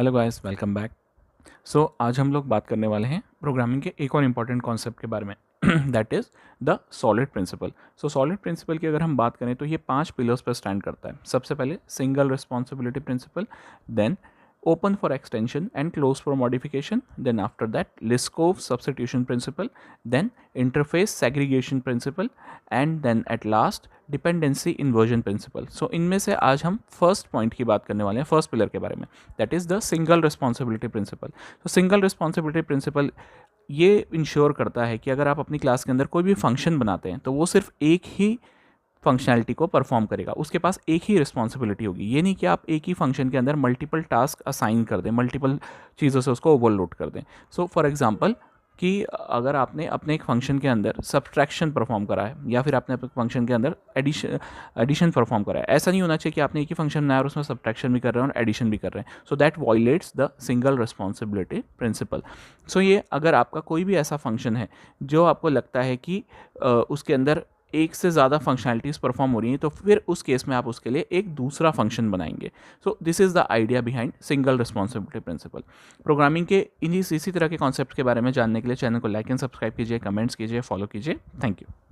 Hello guys, welcome back. आज हम लोग बात करने वाले हैं प्रोग्रामिंग के एक और इम्पॉर्टेंट कॉन्सेप्ट के बारे में that is the solid principle. Solid principle की अगर हम बात करें तो ये 5 पिलर्स पर स्टैंड करता है। सबसे पहले single responsibility principle, then open for extension and close for modification, then after that Liskov substitution principle, then interface segregation principle, and then at last dependency inversion principle. इनमें से आज हम फर्स्ट पॉइंट की बात करने वाले हैं, फर्स्ट पिलर के बारे में, that is the single responsibility principle. Single responsibility principle ये इंश्योर करता है कि अगर आप अपनी क्लास के अंदर कोई भी फंक्शन बनाते हैं तो वो सिर्फ एक ही फंक्शनैलिटी को परफॉर्म करेगा, उसके पास एक ही रिस्पॉन्सिबिलिटी होगी। ये नहीं कि आप एक ही फंक्शन के अंदर मल्टीपल टास्क असाइन कर दें, मल्टीपल चीज़ों से उसको ओवरलोड कर दें। फॉर एग्जांपल कि अगर आपने अपने एक फंक्शन के अंदर सब्ट्रैक्शन परफॉर्म करा है या फिर आपने अपने फंक्शन के अंदर एडिशन परफॉर्म करा है, ऐसा नहीं होना चाहिए कि आपने एक ही फंक्शन बनाया और उसमें सब्ट्रैक्शन भी कर रहे हैं और एडिशन भी कर रहे हैं। That violates the single responsibility principle. ये अगर आपका कोई भी ऐसा फंक्शन है जो आपको लगता है कि उसके अंदर एक से ज़्यादा फंक्शनैलिटीज़ परफॉर्म हो रही हैं, तो फिर उस केस में आप उसके लिए एक दूसरा फंक्शन बनाएंगे। This is the idea behind single responsibility principle. Programming के इसी तरह के कॉन्सेप्ट के बारे में जानने के लिए चैनल को लाइक एंड सब्सक्राइब कीजिए, कमेंट्स कीजिए, फॉलो कीजिए। Thank you.